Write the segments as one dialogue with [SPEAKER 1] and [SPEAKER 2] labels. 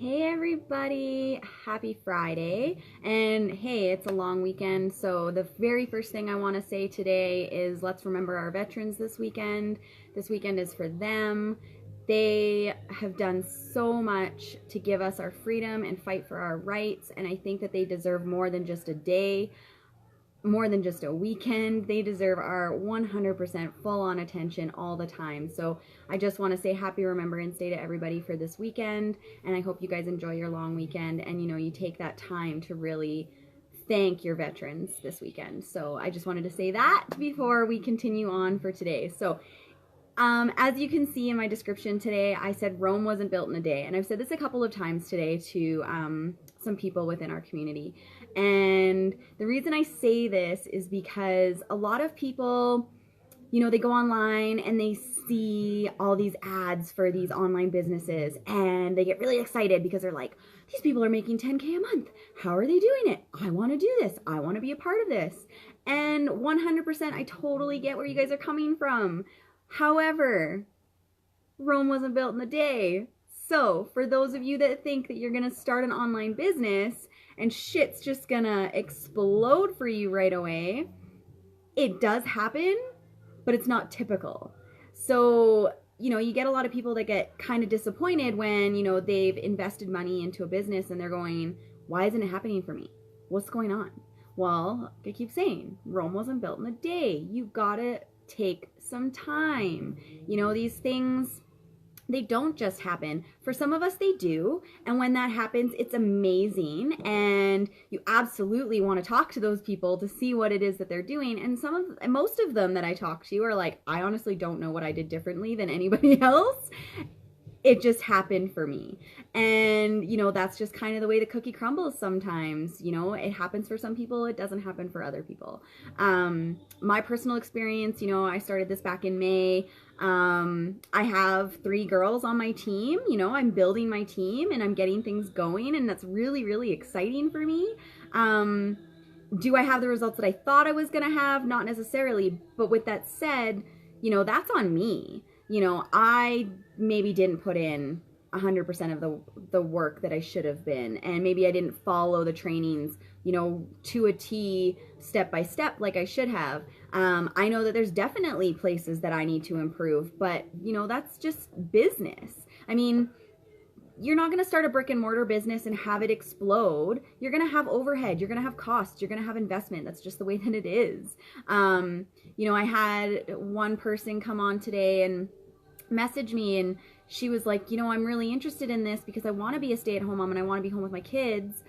[SPEAKER 1] Hey everybody, happy Friday. And hey, it's a long weekend, so the very first thing I want to say today is let's remember our veterans this weekend. This weekend is for them. They have done so much to give us our freedom and fight for our rights, and I think that they deserve more than just a day, more than just a weekend. They deserve our 100% full on attention all the time. So I just want to say happy Remembrance Day to everybody for this weekend. And I hope you guys enjoy your long weekend and you take that time to really thank your veterans this weekend. So I just wanted to say that before we continue on for today. So as you can see in my description today, I said Rome wasn't built in a day. And I've said this a couple of times today to some people within our community. And the reason I say this is because a lot of people, they go online and they see all these ads for these online businesses and they get really excited because they're like, these people are making 10K a month. How are they doing it? I want to do this. I want to be a part of this. And 100%, I totally get where you guys are coming from. However, Rome wasn't built in a day. So for those of you that think that you're going to start an online business and shit's just going to explode for you right away, it does happen, but it's not typical. So, you get a lot of people that get kind of disappointed when, they've invested money into a business and they're going, why isn't it happening for me? What's going on? Well, I keep saying, Rome wasn't built in a day. You gotta take some time. These things, they don't just happen. For some of us, they do. And when that happens, it's amazing. And you absolutely want to talk to those people to see what it is that they're doing. And most of them that I talk to are like, I honestly don't know what I did differently than anybody else. It just happened for me. And, that's just kind of the way the cookie crumbles sometimes. It happens for some people, it doesn't happen for other people. My personal experience, I started this back in May. I have 3 girls on my team. I'm building my team and I'm getting things going, and that's really, really exciting for me. Do I have the results that I thought I was going to have? Not necessarily. But with that said, that's on me. I maybe didn't put in 100% of the work that I should have been. And maybe I didn't follow the trainings, to a T, step by step like I should have. I know that there's definitely places that I need to improve, but, that's just business. I mean, you're not going to start a brick and mortar business and have it explode. You're going to have overhead. You're going to have costs. You're going to have investment. That's just the way that it is. I had one person come on today and message me, and she was like, I'm really interested in this because I want to be a stay-at-home mom and I want to be home with my kids.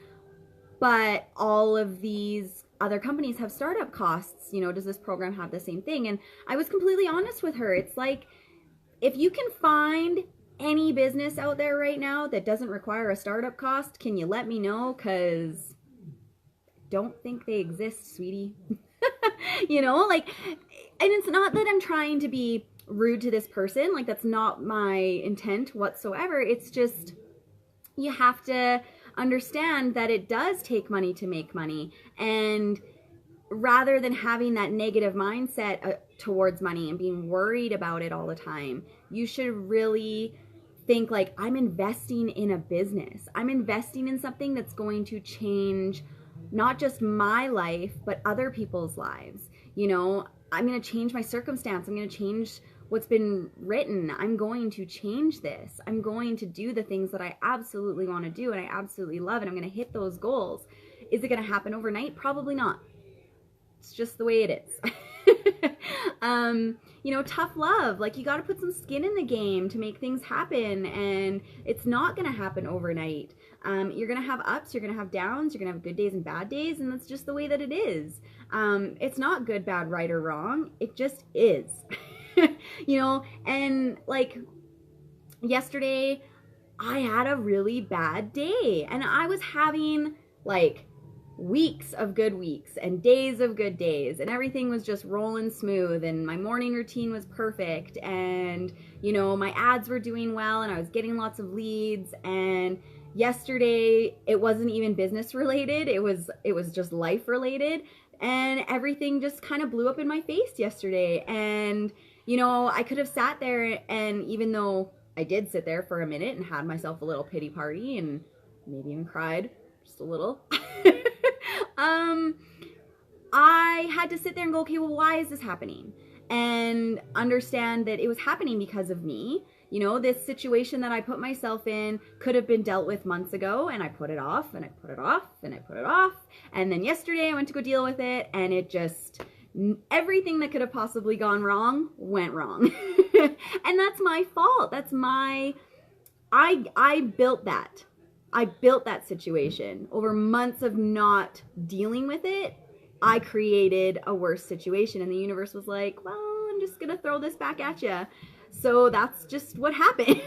[SPEAKER 1] But all of these other companies have startup costs. Does this program have the same thing? And I was completely honest with her. It's like, if you can find any business out there right now that doesn't require a startup cost, can you let me know? Because I don't think they exist, sweetie. And it's not that I'm trying to be rude to this person. That's not my intent whatsoever. It's just, you have to understand that it does take money to make money. And rather than having that negative mindset towards money and being worried about it all the time, you should really think like, I'm investing in a business. I'm investing in something that's going to change not just my life, but other people's lives. I'm going to change my circumstance. I'm going to change what's been written. I'm going to change this. I'm going to do the things that I absolutely want to do and I absolutely love, and I'm going to hit those goals. Is it going to happen overnight? Probably not. It's just the way it is. Tough love. You got to put some skin in the game to make things happen, and it's not going to happen overnight. You're going to have ups, you're going to have downs, you're going to have good days and bad days, and that's just the way that it is. It's not good, bad, right, or wrong. It just is. And yesterday I had a really bad day, and I was having weeks of good weeks and days of good days, and everything was just rolling smooth, and my morning routine was perfect, and my ads were doing well, and I was getting lots of leads. And yesterday it wasn't even business related, it was just life related, and everything just kind of blew up in my face yesterday. And I could have sat there, and even though I did sit there for a minute and had myself a little pity party and maybe even cried just a little. I had to sit there and go, okay, well, why is this happening? And understand that it was happening because of me. You know, this situation that I put myself in could have been dealt with months ago, and I put it off, and I put it off, and I put it off. And then yesterday I went to go deal with it, and it just, everything that could have possibly gone wrong went wrong. And that's my fault. That's my, I built that. I built that situation. Over months of not dealing with it, I created a worse situation, and the universe was like, well, I'm just gonna throw this back at you. So that's just what happened.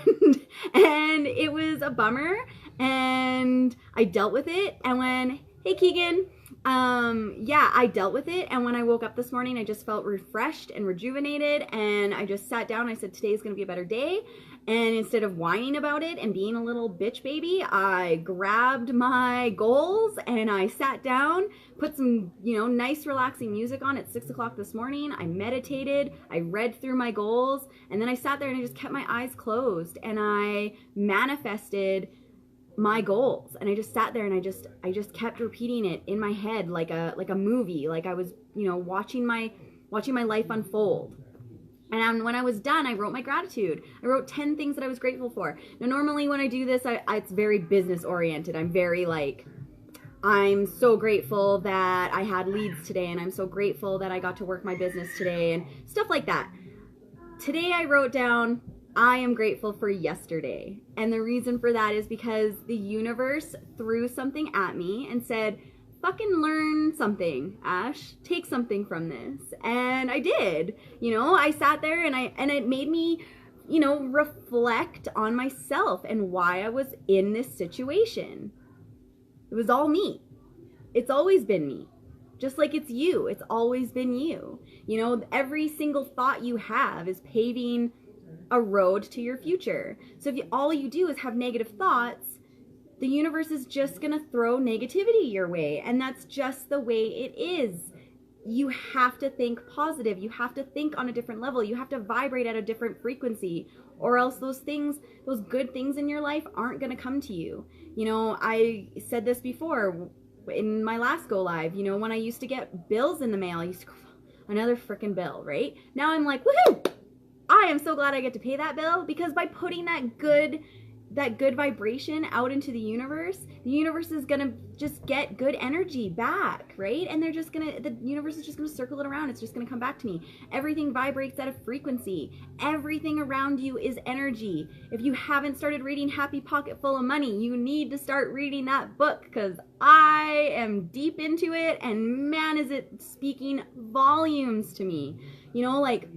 [SPEAKER 1] And it was a bummer, and I dealt with it. And when, hey Keegan, yeah, I dealt with it. And when I woke up this morning, I just felt refreshed and rejuvenated, and I just sat down and I said, today's gonna be a better day. And instead of whining about it and being a little bitch baby, I grabbed my goals and I sat down, put some, you know, nice relaxing music on at 6 o'clock this morning. I meditated, I read through my goals, and then I sat there and I just kept my eyes closed and I manifested my goals. And I just sat there and I just kept repeating it in my head like a movie, like I was, you know, watching my life unfold. And when I was done, I wrote my gratitude. I wrote 10 things that I was grateful for. Now, normally when I do this, it's very business oriented. I'm very like, I'm so grateful that I had leads today, and I'm so grateful that I got to work my business today, and stuff like that. Today I wrote down, I am grateful for yesterday. And the reason for that is because the universe threw something at me and said, fucking learn something, Ash. Take something from this. And I did. You know, I sat there and it made me, you know, reflect on myself and why I was in this situation. It was all me. It's always been me. Just like it's you. It's always been you. You know, every single thought you have is paving a road to your future. So if all you do is have negative thoughts, the universe is just going to throw negativity your way. And that's just the way it is. You have to think positive. You have to think on a different level. You have to vibrate at a different frequency, or else those things, those good things in your life aren't going to come to you. You know, I said this before in my last go live, you know, when I used to get bills in the mail, I used to go, another freaking bill, right? Now I'm like, woohoo! I am so glad I get to pay that bill, because by putting that good vibration out into the universe is gonna just get good energy back, right? And the universe is just gonna circle it around. It's just gonna come back to me. Everything vibrates at a frequency. Everything around you is energy. If you haven't started reading Happy Pocket Full of Money, you need to start reading that book, because I am deep into it, and man, is it speaking volumes to me. You know, like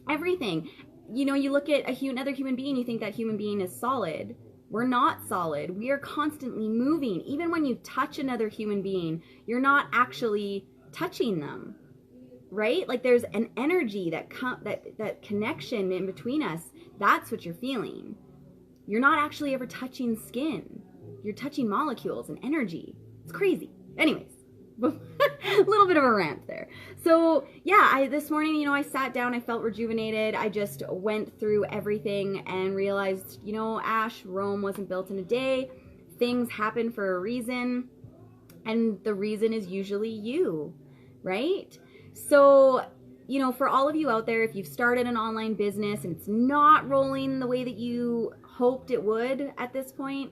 [SPEAKER 1] everything. You know, you look at another human being, you think that human being is solid. We're not solid. We are constantly moving. Even when you touch another human being, you're not actually touching them, right? Like there's an energy that connection in between us. That's what you're feeling. You're not actually ever touching skin. You're touching molecules and energy. It's crazy. Anyways. A little bit of a rant there. So yeah, this morning, you know, I sat down, I felt rejuvenated. I just went through everything and realized, you know, Ash, Rome wasn't built in a day. Things happen for a reason, and the reason is usually you, right? So, you know, for all of you out there, if you've started an online business and it's not rolling the way that you hoped it would at this point,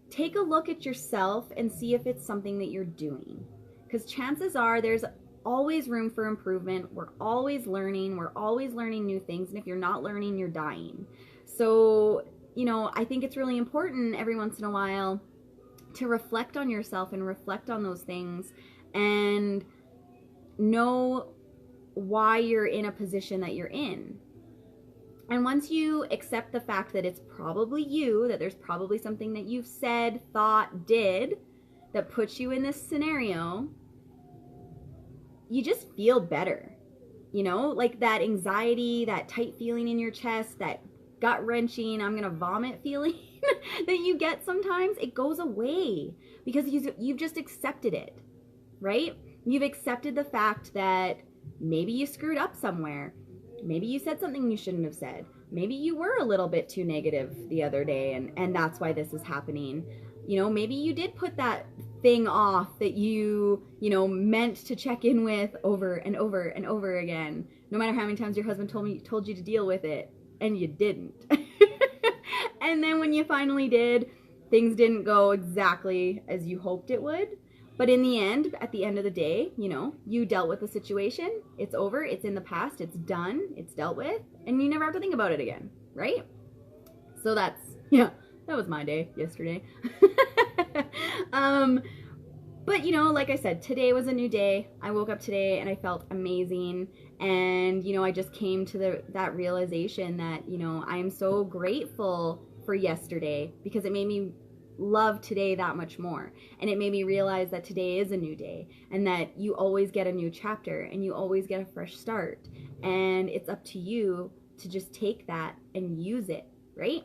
[SPEAKER 1] take a look at yourself and see if it's something that you're doing. Because chances are there's always room for improvement. We're always learning. We're always learning new things. And if you're not learning, you're dying. So, you know, I think it's really important every once in a while to reflect on yourself and reflect on those things and know why you're in a position that you're in. And once you accept the fact that it's probably you, that there's probably something that you've said, thought, did that puts you in this scenario, you just feel better. You know, like that anxiety, that tight feeling in your chest, that gut-wrenching, I'm gonna vomit feeling that you get sometimes, it goes away because you've just accepted it, right? You've accepted the fact that maybe you screwed up somewhere. Maybe you said something you shouldn't have said. maybe you were a little bit too negative the other day, and that's why this is happening. You know, maybe you did put that thing off that you meant to check in with over and over and over again, no matter how many times your husband told you to deal with it, and you didn't. And then when you finally did, things didn't go exactly as you hoped it would. But in the end, at the end of the day, you dealt with the situation. It's over. It's in the past. It's done. It's dealt with. And you never have to think about it again, right? So that was my day yesterday. But like I said, today was a new day. I woke up today and I felt amazing. And, I just came to that realization that, I am so grateful for yesterday because it made me love today that much more. And it made me realize that today is a new day and that you always get a new chapter and you always get a fresh start. And it's up to you to just take that and use it, right?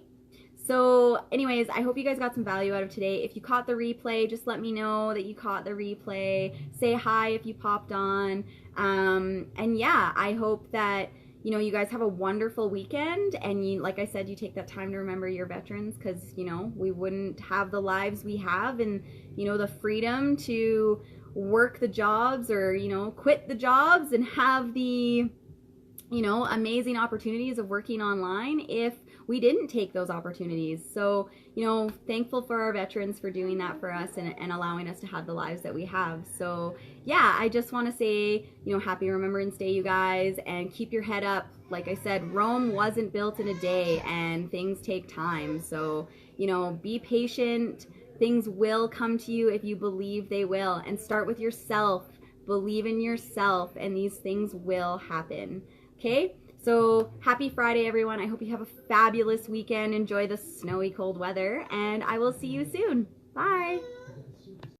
[SPEAKER 1] So anyways, I hope you guys got some value out of today. If you caught the replay, just let me know that you caught the replay. Say hi if you popped on. And yeah, I hope that, you guys have a wonderful weekend. And like I said, you take that time to remember your veterans because, we wouldn't have the lives we have and, the freedom to work the jobs or, quit the jobs and have the, amazing opportunities of working online if we didn't take those opportunities. So, thankful for our veterans for doing that for us and allowing us to have the lives that we have. So yeah, I just want to say, happy Remembrance Day, you guys, and keep your head up. Like I said, Rome wasn't built in a day and things take time. So, be patient. Things will come to you if you believe they will, and start with yourself. Believe in yourself and these things will happen. Okay? So happy Friday, everyone. I hope you have a fabulous weekend. Enjoy the snowy, cold weather, and I will see you soon. Bye.